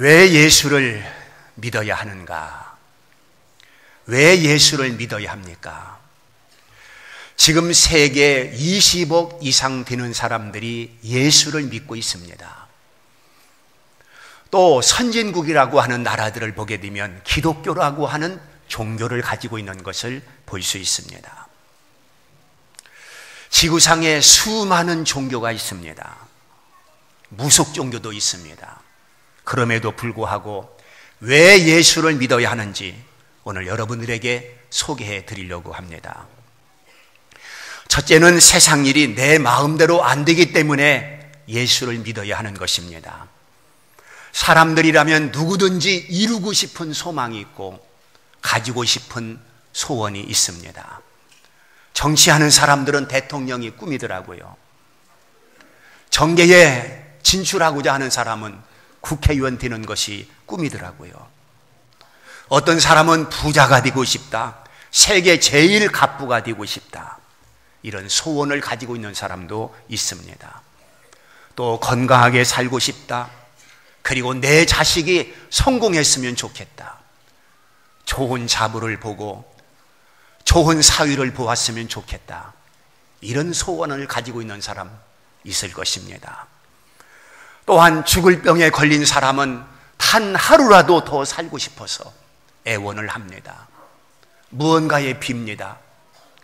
왜 예수를 믿어야 하는가? 왜 예수를 믿어야 합니까? 지금 세계 20억 이상 되는 사람들이 예수를 믿고 있습니다. 또 선진국이라고 하는 나라들을 보게 되면 기독교라고 하는 종교를 가지고 있는 것을 볼 수 있습니다. 지구상에 수많은 종교가 있습니다. 무속 종교도 있습니다. 그럼에도 불구하고 왜 예수를 믿어야 하는지 오늘 여러분들에게 소개해 드리려고 합니다. 첫째는 세상 일이 내 마음대로 안 되기 때문에 예수를 믿어야 하는 것입니다. 사람들이라면 누구든지 이루고 싶은 소망이 있고 가지고 싶은 소원이 있습니다. 정치하는 사람들은 대통령이 꿈이더라고요. 정계에 진출하고자 하는 사람은 국회의원 되는 것이 꿈이더라고요. 어떤 사람은 부자가 되고 싶다, 세계 제일 갑부가 되고 싶다, 이런 소원을 가지고 있는 사람도 있습니다. 또 건강하게 살고 싶다, 그리고 내 자식이 성공했으면 좋겠다, 좋은 자부를 보고 좋은 사위를 보았으면 좋겠다, 이런 소원을 가지고 있는 사람 있을 것입니다. 또한 죽을 병에 걸린 사람은 단 하루라도 더 살고 싶어서 애원을 합니다. 무언가에 빕니다.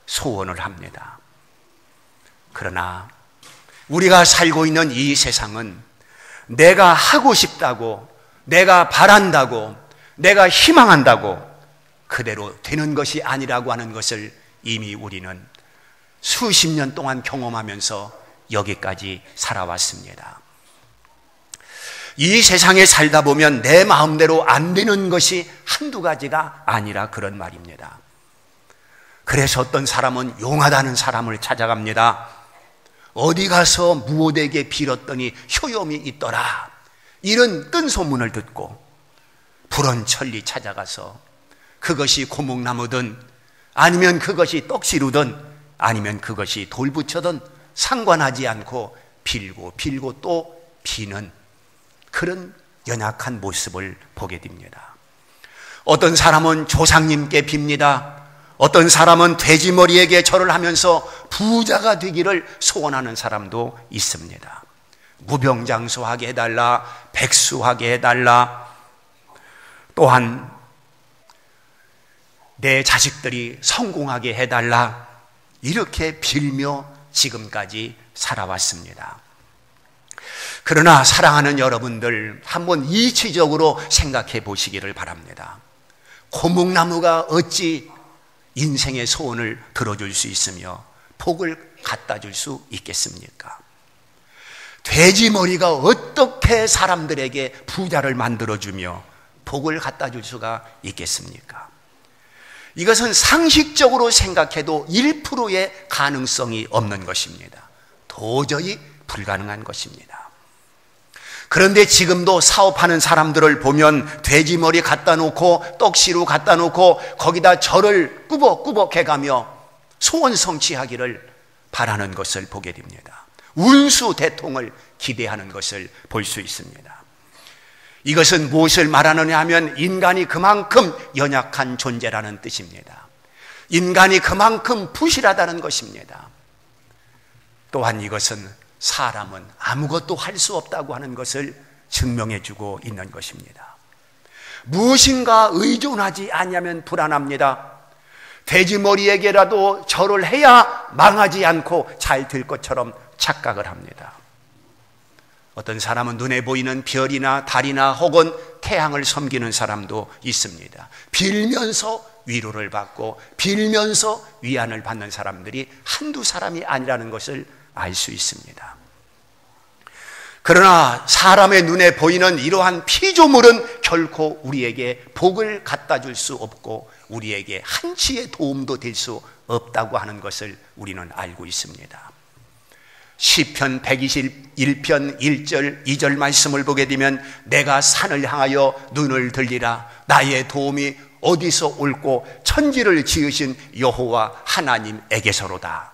소원을 합니다. 그러나 우리가 살고 있는 이 세상은 내가 하고 싶다고, 내가 바란다고, 내가 희망한다고 그대로 되는 것이 아니라고 하는 것을 이미 우리는 수십 년 동안 경험하면서 여기까지 살아왔습니다. 이 세상에 살다 보면 내 마음대로 안 되는 것이 한두 가지가 아니라 그런 말입니다. 그래서 어떤 사람은 용하다는 사람을 찾아갑니다. 어디 가서 무엇에게 빌었더니 효염이 있더라, 이런 뜬 소문을 듣고 불원천리 찾아가서 그것이 고목나무든 아니면 그것이 떡시루든 아니면 그것이 돌부처든 상관하지 않고 빌고 또 비는 그런 연약한 모습을 보게 됩니다. 어떤 사람은 조상님께 빕니다. 어떤 사람은 돼지머리에게 절을 하면서 부자가 되기를 소원하는 사람도 있습니다. 무병장수하게 해달라, 백수하게 해달라, 또한 내 자식들이 성공하게 해달라, 이렇게 빌며 지금까지 살아왔습니다. 그러나 사랑하는 여러분들, 한번 이치적으로 생각해 보시기를 바랍니다. 고목나무가 어찌 인생의 소원을 들어줄 수 있으며 복을 갖다 줄 수 있겠습니까? 돼지머리가 어떻게 사람들에게 부자를 만들어주며 복을 갖다 줄 수가 있겠습니까? 이것은 상식적으로 생각해도 1%의 가능성이 없는 것입니다. 도저히 불가능한 것입니다. 그런데 지금도 사업하는 사람들을 보면 돼지머리 갖다 놓고 떡시루 갖다 놓고 거기다 절을 꾸벅꾸벅 해가며 소원 성취하기를 바라는 것을 보게 됩니다. 운수 대통을 기대하는 것을 볼 수 있습니다. 이것은 무엇을 말하느냐 하면 인간이 그만큼 연약한 존재라는 뜻입니다. 인간이 그만큼 부실하다는 것입니다. 또한 이것은 사람은 아무것도 할 수 없다고 하는 것을 증명해 주고 있는 것입니다. 무엇인가 의존하지 않으면 불안합니다. 돼지머리에게라도 절을 해야 망하지 않고 잘 될 것처럼 착각을 합니다. 어떤 사람은 눈에 보이는 별이나 달이나 혹은 태양을 섬기는 사람도 있습니다. 빌면서 위로를 받고 빌면서 위안을 받는 사람들이 한두 사람이 아니라는 것을 알 수 있습니다. 그러나 사람의 눈에 보이는 이러한 피조물은 결코 우리에게 복을 갖다 줄 수 없고 우리에게 한치의 도움도 될 수 없다고 하는 것을 우리는 알고 있습니다. 시편 121편 1절 2절 말씀을 보게 되면 내가 산을 향하여 눈을 들리라, 나의 도움이 어디서 올고 천지를 지으신 여호와 하나님에게서로다,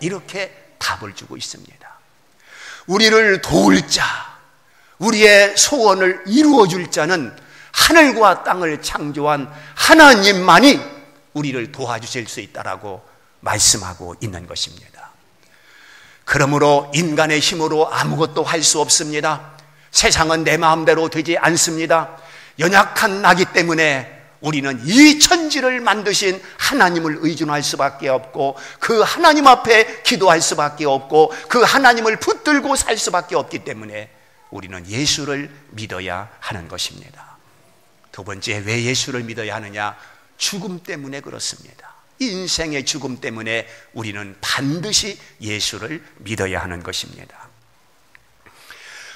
이렇게 답을 주고 있습니다. 우리를 도울 자, 우리의 소원을 이루어 줄 자는 하늘과 땅을 창조한 하나님만이 우리를 도와주실 수 있다라고 말씀하고 있는 것입니다. 그러므로 인간의 힘으로 아무것도 할 수 없습니다. 세상은 내 마음대로 되지 않습니다. 연약한 나기 때문에 우리는 이 천지를 만드신 하나님을 의존할 수밖에 없고, 그 하나님 앞에 기도할 수밖에 없고, 그 하나님을 붙들고 살 수밖에 없기 때문에 우리는 예수를 믿어야 하는 것입니다. 두 번째, 왜 예수를 믿어야 하느냐? 죽음 때문에 그렇습니다. 인생의 죽음 때문에 우리는 반드시 예수를 믿어야 하는 것입니다.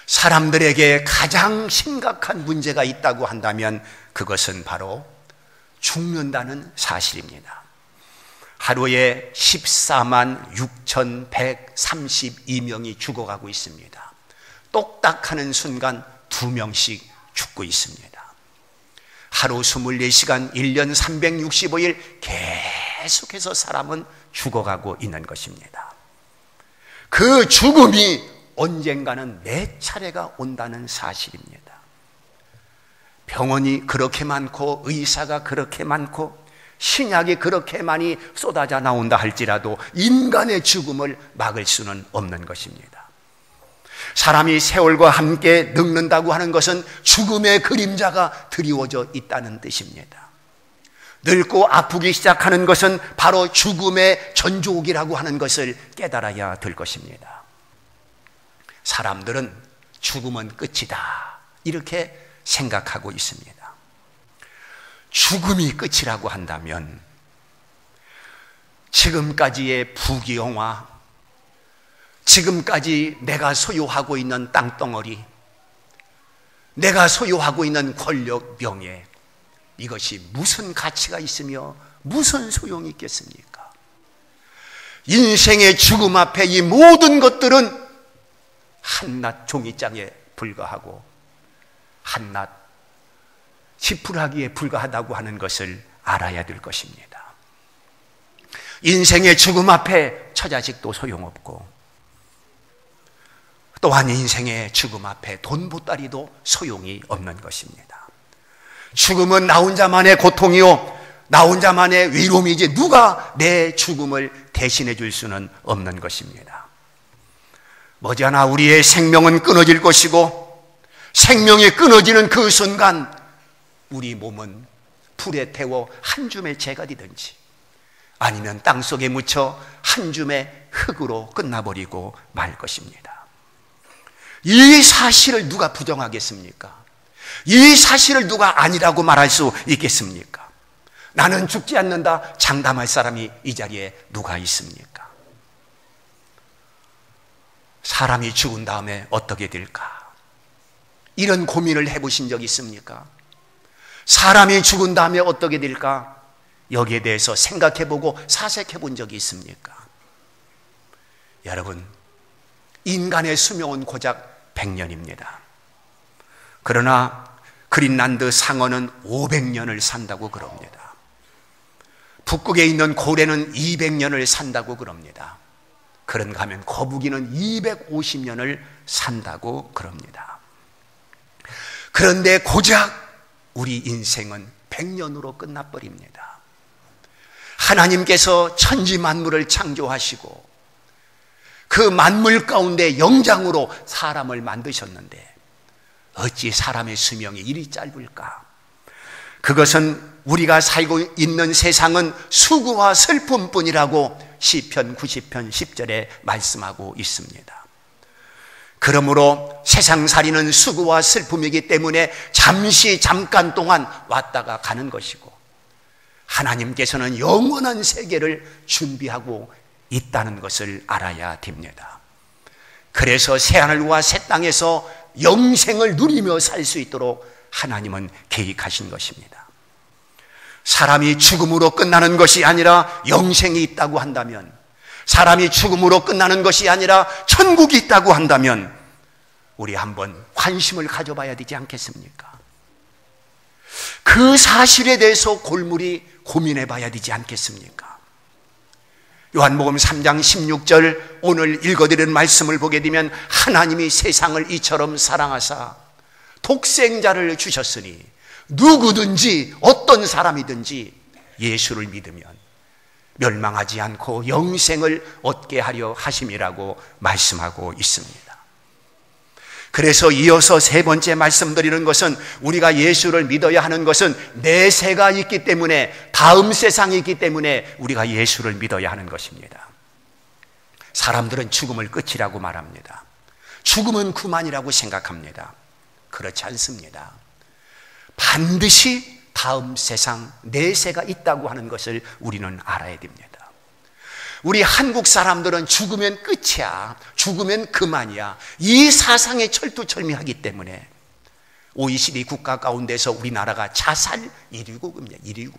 사람들에게 가장 심각한 문제가 있다고 한다면 그것은 바로 죽는다는 사실입니다. 하루에 14만 6,132명이 죽어가고 있습니다. 똑딱하는 순간 2명씩 죽고 있습니다. 하루 24시간 1년 365일 계속해서 사람은 죽어가고 있는 것입니다. 그 죽음이 언젠가는 내 차례가 온다는 사실입니다. 병원이 그렇게 많고 의사가 그렇게 많고 신약이 그렇게 많이 쏟아져 나온다 할지라도 인간의 죽음을 막을 수는 없는 것입니다. 사람이 세월과 함께 늙는다고 하는 것은 죽음의 그림자가 드리워져 있다는 뜻입니다. 늙고 아프기 시작하는 것은 바로 죽음의 전조기라고 하는 것을 깨달아야 될 것입니다. 사람들은 죽음은 끝이다 이렇게 생각하고 있습니다. 죽음이 끝이라고 한다면 지금까지의 부귀영화, 지금까지 내가 소유하고 있는 땅덩어리, 내가 소유하고 있는 권력, 명예, 이것이 무슨 가치가 있으며 무슨 소용이 있겠습니까? 인생의 죽음 앞에 이 모든 것들은 한낱 종이장에 불과하고 한낱 지푸라기에 불과하다고 하는 것을 알아야 될 것입니다. 인생의 죽음 앞에 처자식도 소용없고, 또한 인생의 죽음 앞에 돈 보따리도 소용이 없는 것입니다. 죽음은 나 혼자만의 고통이요, 나 혼자만의 위로이지 누가 내 죽음을 대신해 줄 수는 없는 것입니다. 머지않아 우리의 생명은 끊어질 것이고, 생명이 끊어지는 그 순간 우리 몸은 불에 태워 한 줌의 재가 되든지 아니면 땅속에 묻혀 한 줌의 흙으로 끝나버리고 말 것입니다. 이 사실을 누가 부정하겠습니까? 이 사실을 누가 아니라고 말할 수 있겠습니까? 나는 죽지 않는다 장담할 사람이 이 자리에 누가 있습니까? 사람이 죽은 다음에 어떻게 될까? 이런 고민을 해보신 적 있습니까? 사람이 죽은 다음에 어떻게 될까? 여기에 대해서 생각해보고 사색해본 적이 있습니까? 여러분, 인간의 수명은 고작 100년입니다. 그러나 그린란드 상어는 500년을 산다고 그럽니다. 북극에 있는 고래는 200년을 산다고 그럽니다. 그런가 하면 거북이는 250년을 산다고 그럽니다. 그런데 고작 우리 인생은 100년으로 끝나버립니다. 하나님께서 천지 만물을 창조하시고 그 만물 가운데 영장으로 사람을 만드셨는데 어찌 사람의 수명이 이리 짧을까? 그것은 우리가 살고 있는 세상은 수고와 슬픔뿐이라고 시편 90편 10절에 말씀하고 있습니다. 그러므로 세상살이는 수고와 슬픔이기 때문에 잠깐 동안 왔다가 가는 것이고, 하나님께서는 영원한 세계를 준비하고 있다는 것을 알아야 됩니다. 그래서 새하늘과 새 땅에서 영생을 누리며 살 수 있도록 하나님은 계획하신 것입니다. 사람이 죽음으로 끝나는 것이 아니라 영생이 있다고 한다면, 사람이 죽음으로 끝나는 것이 아니라 천국이 있다고 한다면 우리 한번 관심을 가져봐야 되지 않겠습니까? 그 사실에 대해서 골몰이 고민해 봐야 되지 않겠습니까? 요한복음 3장 16절 오늘 읽어드리는 말씀을 보게 되면 하나님이 세상을 이처럼 사랑하사 독생자를 주셨으니 누구든지 어떤 사람이든지 예수를 믿으면 멸망하지 않고 영생을 얻게 하려 하심이라고 말씀하고 있습니다. 그래서 이어서 세 번째 말씀드리는 것은 우리가 예수를 믿어야 하는 것은 내세가 있기 때문에, 다음 세상이 있기 때문에 우리가 예수를 믿어야 하는 것입니다. 사람들은 죽음을 끝이라고 말합니다. 죽음은 그만이라고 생각합니다. 그렇지 않습니다. 반드시 다음 세상, 내세가 있다고 하는 것을 우리는 알아야 됩니다. 우리 한국 사람들은 죽으면 끝이야, 죽으면 그만이야, 이 사상에 철두철미하기 때문에 OECD 국가 가운데서 우리나라가 자살 1위국입니다. 1위국.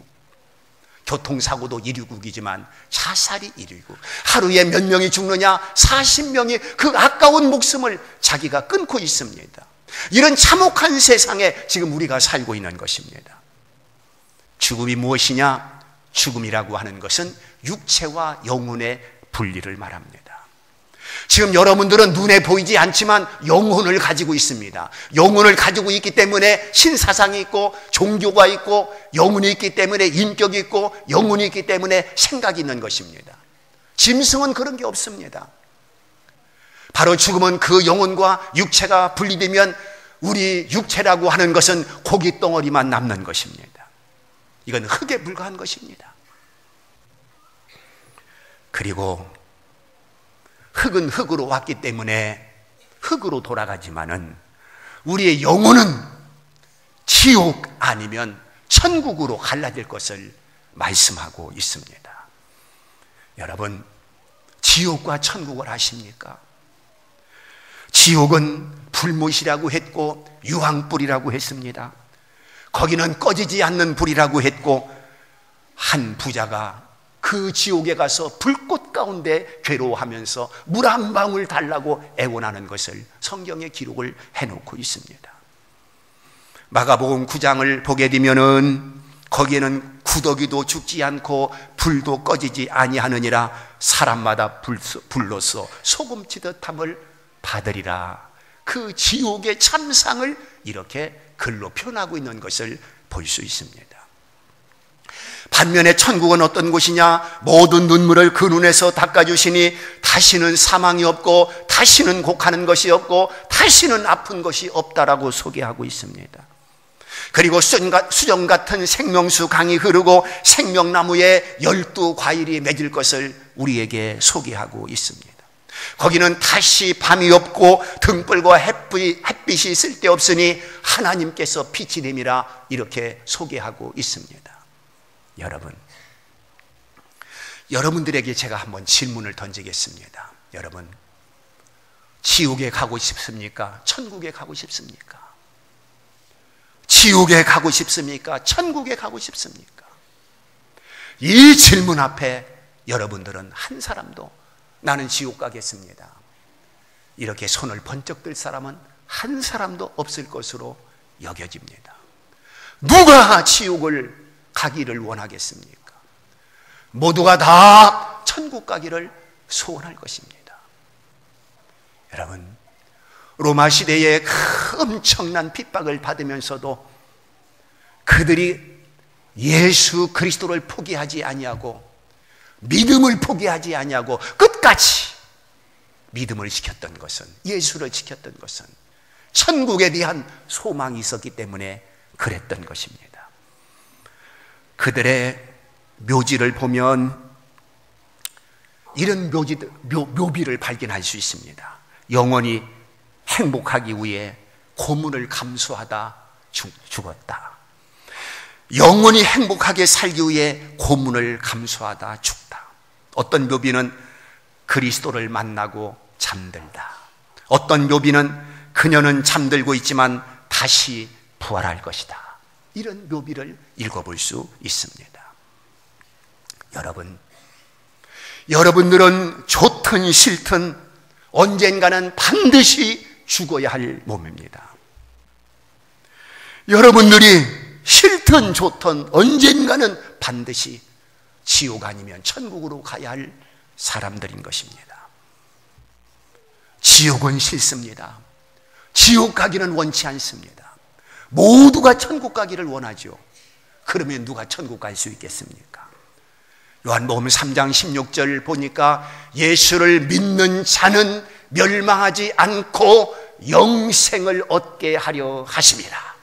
교통사고도 1위국이지만 자살이 1위국. 하루에 몇 명이 죽느냐? 40명이 그 아까운 목숨을 자기가 끊고 있습니다. 이런 참혹한 세상에 지금 우리가 살고 있는 것입니다. 죽음이 무엇이냐? 죽음이라고 하는 것은 육체와 영혼의 분리를 말합니다. 지금 여러분들은 눈에 보이지 않지만 영혼을 가지고 있습니다. 영혼을 가지고 있기 때문에 신사상이 있고 종교가 있고, 영혼이 있기 때문에 인격이 있고, 영혼이 있기 때문에 생각이 있는 것입니다. 짐승은 그런 게 없습니다. 바로 죽음은 그 영혼과 육체가 분리되면 우리 육체라고 하는 것은 고기 덩어리만 남는 것입니다. 이건 흙에 불과한 것입니다. 그리고 흙은 흙으로 왔기 때문에 흙으로 돌아가지만은 우리의 영혼은 지옥 아니면 천국으로 갈라질 것을 말씀하고 있습니다. 여러분, 지옥과 천국을 아십니까? 지옥은 불못이라고 했고 유황불이라고 했습니다. 거기는 꺼지지 않는 불이라고 했고, 한 부자가 그 지옥에 가서 불꽃 가운데 괴로워하면서 물 한 방울 달라고 애원하는 것을 성경에 기록을 해놓고 있습니다. 마가복음 9장을 보게 되면은 거기에는 구더기도 죽지 않고 불도 꺼지지 아니하느니라 사람마다 불로써 소금치듯함을 받으리라. 그 지옥의 참상을 이렇게 글로 표현하고 있는 것을 볼 수 있습니다. 반면에 천국은 어떤 곳이냐? 모든 눈물을 그 눈에서 닦아주시니 다시는 사망이 없고 다시는 곡하는 것이 없고 다시는 아픈 것이 없다라고 소개하고 있습니다. 그리고 수정 같은 생명수 강이 흐르고 생명나무에 12과일이 맺을 것을 우리에게 소개하고 있습니다. 거기는 다시 밤이 없고 등불과 햇빛이 쓸데없으니 하나님께서 빛이 됨이라 이렇게 소개하고 있습니다. 여러분들에게 제가 한번 질문을 던지겠습니다. 여러분, 지옥에 가고 싶습니까? 천국에 가고 싶습니까? 지옥에 가고 싶습니까? 천국에 가고 싶습니까? 이 질문 앞에 여러분들은 한 사람도 나는 지옥 가겠습니다, 이렇게 손을 번쩍 들 사람은 한 사람도 없을 것으로 여겨집니다. 누가 지옥을 가기를 원하겠습니까? 모두가 다 천국 가기를 소원할 것입니다. 여러분, 로마 시대에 엄청난 핍박을 받으면서도 그들이 예수 그리스도를 포기하지 아니하고 믿음을 포기하지 아니하고 끝까지 믿음을 지켰던 것은, 예수를 지켰던 것은 천국에 대한 소망이 있었기 때문에 그랬던 것입니다. 그들의 묘지를 보면 이런 묘비를 발견할 수 있습니다. 영원히 행복하기 위해 고문을 감수하다 죽었다. 영원히 행복하게 살기 위해 고문을 감수하다 죽다. 어떤 묘비는 그리스도를 만나고 잠들다. 어떤 묘비는 그녀는 잠들고 있지만 다시 부활할 것이다. 이런 묘비를 읽어볼 수 있습니다. 여러분들은 좋든 싫든 언젠가는 반드시 죽어야 할 몸입니다. 여러분들이 싫든 좋든 언젠가는 반드시 지옥 아니면 천국으로 가야 할 사람들인 것입니다. 지옥은 싫습니다. 지옥 가기는 원치 않습니다. 모두가 천국 가기를 원하죠. 그러면 누가 천국 갈 수 있겠습니까? 요한복음 3장 16절 보니까 예수를 믿는 자는 멸망하지 않고 영생을 얻게 하려 하심이라.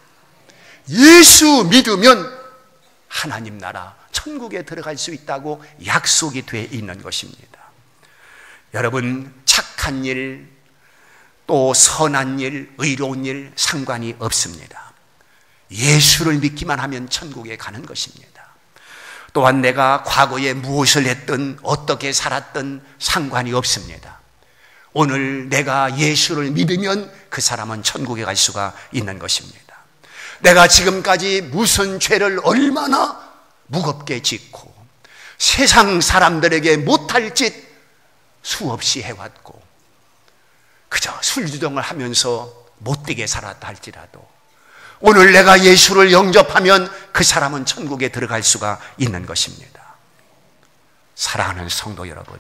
예수 믿으면 하나님 나라 천국에 들어갈 수 있다고 약속이 되어 있는 것입니다. 여러분, 착한 일, 또 선한 일, 의로운 일 상관이 없습니다. 예수를 믿기만 하면 천국에 가는 것입니다. 또한 내가 과거에 무엇을 했든 어떻게 살았든 상관이 없습니다. 오늘 내가 예수를 믿으면 그 사람은 천국에 갈 수가 있는 것입니다. 내가 지금까지 무슨 죄를 얼마나 무겁게 짓고 세상 사람들에게 못할 짓 수없이 해왔고 그저 술주정을 하면서 못되게 살았다 할지라도 오늘 내가 예수를 영접하면 그 사람은 천국에 들어갈 수가 있는 것입니다. 사랑하는 성도 여러분,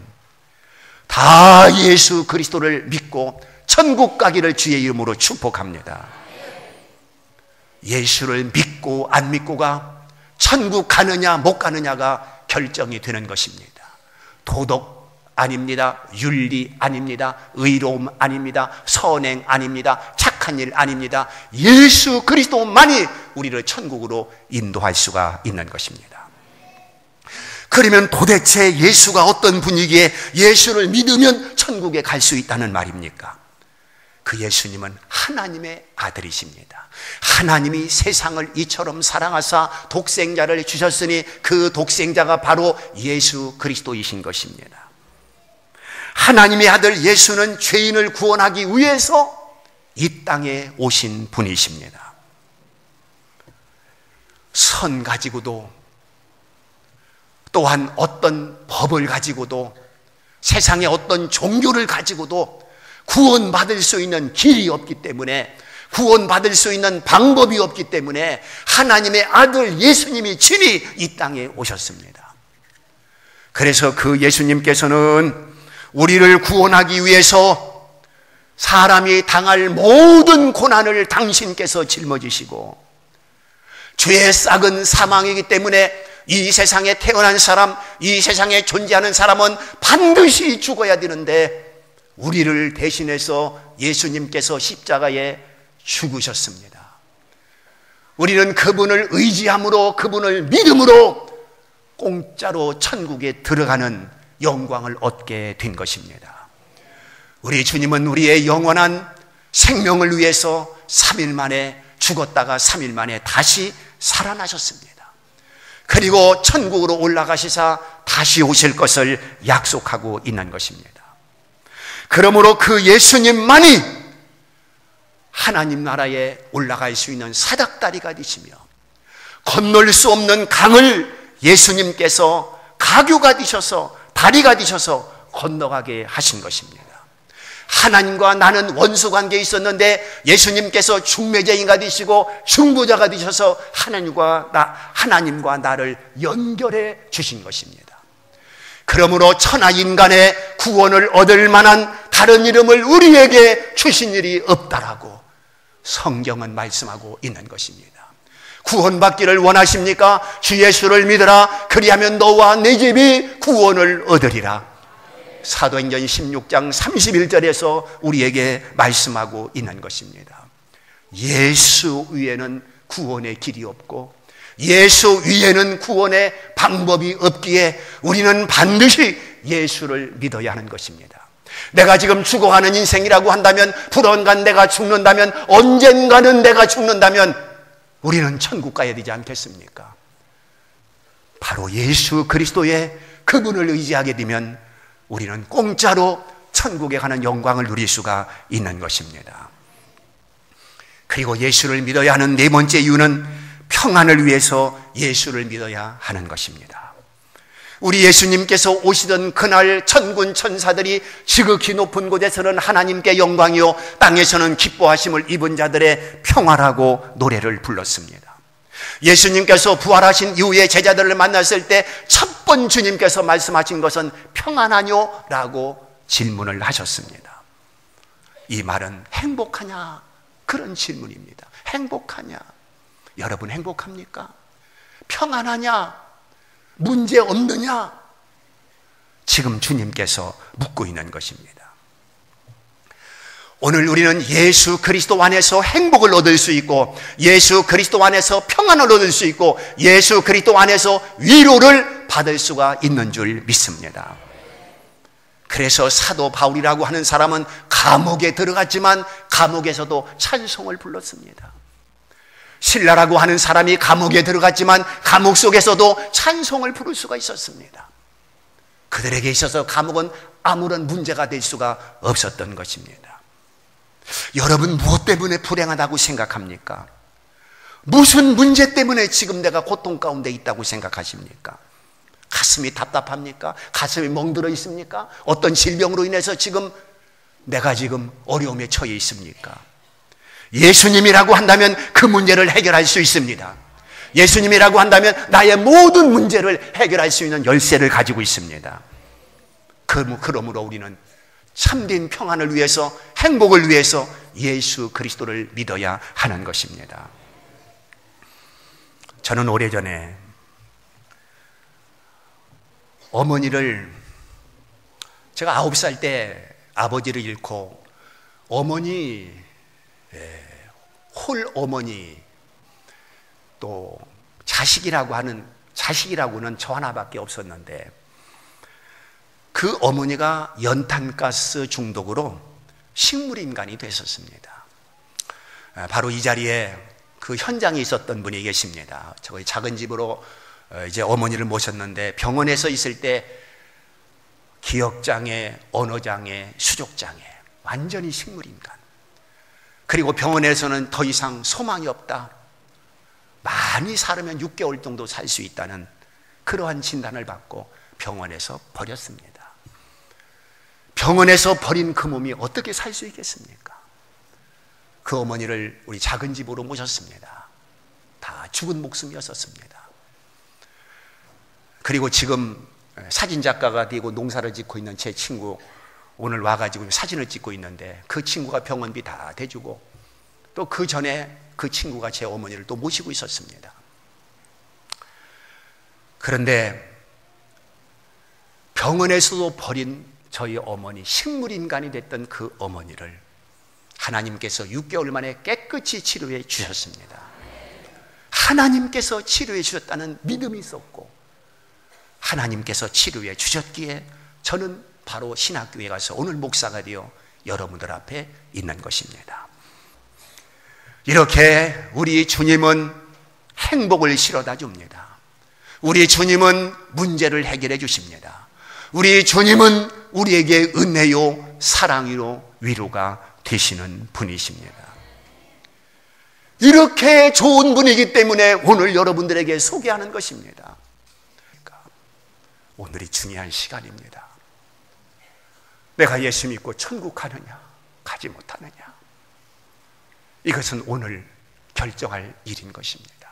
다 예수 그리스도를 믿고 천국 가기를 주의 이름으로 축복합니다. 예수를 믿고 안 믿고가 천국 가느냐 못 가느냐가 결정이 되는 것입니다. 도덕 아닙니다. 윤리 아닙니다. 의로움 아닙니다. 선행 아닙니다. 착한 일 아닙니다. 예수 그리스도만이 우리를 천국으로 인도할 수가 있는 것입니다. 그러면 도대체 예수가 어떤 분위기에 예수를 믿으면 천국에 갈 수 있다는 말입니까? 그 예수님은 하나님의 아들이십니다. 하나님이 세상을 이처럼 사랑하사 독생자를 주셨으니 그 독생자가 바로 예수 그리스도이신 것입니다. 하나님의 아들 예수는 죄인을 구원하기 위해서 이 땅에 오신 분이십니다. 선 가지고도 또한 어떤 법을 가지고도 세상의 어떤 종교를 가지고도 구원받을 수 있는 길이 없기 때문에 구원받을 수 있는 방법이 없기 때문에 하나님의 아들 예수님이 친히 이 땅에 오셨습니다. 그래서 그 예수님께서는 우리를 구원하기 위해서 사람이 당할 모든 고난을 당신께서 짊어지시고 죄의 싹은 사망이기 때문에 이 세상에 태어난 사람, 이 세상에 존재하는 사람은 반드시 죽어야 되는데 우리를 대신해서 예수님께서 십자가에 죽으셨습니다. 우리는 그분을 의지함으로 그분을 믿음으로 공짜로 천국에 들어가는 영광을 얻게 된 것입니다. 우리 주님은 우리의 영원한 생명을 위해서 3일 만에 죽었다가 3일 만에 다시 살아나셨습니다. 그리고 천국으로 올라가시사 다시 오실 것을 약속하고 있는 것입니다. 그러므로 그 예수님만이 하나님 나라에 올라갈 수 있는 사닥다리가 되시며 건널 수 없는 강을 예수님께서 가교가 되셔서 다리가 되셔서 건너가게 하신 것입니다. 하나님과 나는 원수 관계에 있었는데 예수님께서 중매쟁이가 되시고 중보자가 되셔서 하나님과 나를 연결해 주신 것입니다. 그러므로 천하 인간의 구원을 얻을 만한 다른 이름을 우리에게 주신 일이 없다라고 성경은 말씀하고 있는 것입니다. 구원받기를 원하십니까? 주 예수를 믿으라. 그리하면 너와 내 집이 구원을 얻으리라. 사도행전 16장 31절에서 우리에게 말씀하고 있는 것입니다. 예수 위에는 구원의 길이 없고 예수 위에는 구원의 방법이 없기에 우리는 반드시 예수를 믿어야 하는 것입니다. 내가 지금 죽어가는 인생이라고 한다면, 불언간 내가 죽는다면, 언젠가는 내가 죽는다면 우리는 천국 가야 되지 않겠습니까? 바로 예수 그리스도의 그분을 의지하게 되면 우리는 공짜로 천국에 가는 영광을 누릴 수가 있는 것입니다. 그리고 예수를 믿어야 하는 네 번째 이유는 평안을 위해서 예수를 믿어야 하는 것입니다. 우리 예수님께서 오시던 그날 천군 천사들이 지극히 높은 곳에서는 하나님께 영광이요 땅에서는 기뻐하심을 입은 자들의 평화라고 노래를 불렀습니다. 예수님께서 부활하신 이후에 제자들을 만났을 때 첫 번 주님께서 말씀하신 것은 평안하뇨? 라고 질문을 하셨습니다. 이 말은 행복하냐? 그런 질문입니다. 행복하냐? 여러분 행복합니까? 평안하냐? 문제 없느냐? 지금 주님께서 묻고 있는 것입니다. 오늘 우리는 예수 그리스도 안에서 행복을 얻을 수 있고, 예수 그리스도 안에서 평안을 얻을 수 있고, 예수 그리스도 안에서 위로를 받을 수가 있는 줄 믿습니다. 그래서 사도 바울이라고 하는 사람은 감옥에 들어갔지만 감옥에서도 찬송을 불렀습니다. 신라라고 하는 사람이 감옥에 들어갔지만 감옥 속에서도 찬송을 부를 수가 있었습니다. 그들에게 있어서 감옥은 아무런 문제가 될 수가 없었던 것입니다. 여러분 무엇 때문에 불행하다고 생각합니까? 무슨 문제 때문에 지금 내가 고통 가운데 있다고 생각하십니까? 가슴이 답답합니까? 가슴이 멍들어 있습니까? 어떤 질병으로 인해서 지금 내가 지금 어려움에 처해 있습니까? 예수님이라고 한다면 그 문제를 해결할 수 있습니다. 예수님이라고 한다면 나의 모든 문제를 해결할 수 있는 열쇠를 가지고 있습니다. 그러므로 우리는 참된 평안을 위해서, 행복을 위해서 예수 그리스도를 믿어야 하는 것입니다. 저는 오래전에 어머니를, 제가 9살 때 아버지를 잃고 어머니, 홀 어머니, 또 자식이라고는 저 하나밖에 없었는데 그 어머니가 연탄가스 중독으로 식물인간이 됐었습니다. 바로 이 자리에 그 현장에 있었던 분이 계십니다. 저희 작은 집으로 이제 어머니를 모셨는데 병원에서 있을 때 기억장애, 언어장애, 수족장애, 완전히 식물인간. 그리고 병원에서는 더 이상 소망이 없다, 많이 살으면 6개월 정도 살 수 있다는 그러한 진단을 받고 병원에서 버렸습니다. 병원에서 버린 그 몸이 어떻게 살 수 있겠습니까? 그 어머니를 우리 작은 집으로 모셨습니다. 다 죽은 목숨이었었습니다. 그리고 지금 사진작가가 되고 농사를 짓고 있는 제 친구, 오늘 와가지고 사진을 찍고 있는데 그 친구가 병원비 다 대주고, 또 그 전에 그 친구가 제 어머니를 또 모시고 있었습니다. 그런데 병원에서도 버린 저희 어머니, 식물인간이 됐던 그 어머니를 하나님께서 6개월 만에 깨끗이 치료해 주셨습니다. 하나님께서 치료해 주셨다는 믿음이 있었고, 하나님께서 치료해 주셨기에 저는 바로 신학교에 가서 오늘 목사가 되어 여러분들 앞에 있는 것입니다. 이렇게 우리 주님은 행복을 실어다 줍니다. 우리 주님은 문제를 해결해 주십니다. 우리 주님은 우리에게 은혜요 사랑이요 위로가 되시는 분이십니다. 이렇게 좋은 분이기 때문에 오늘 여러분들에게 소개하는 것입니다. 그러니까 오늘이 중요한 시간입니다. 내가 예수 믿고 천국 가느냐 가지 못하느냐, 이것은 오늘 결정할 일인 것입니다.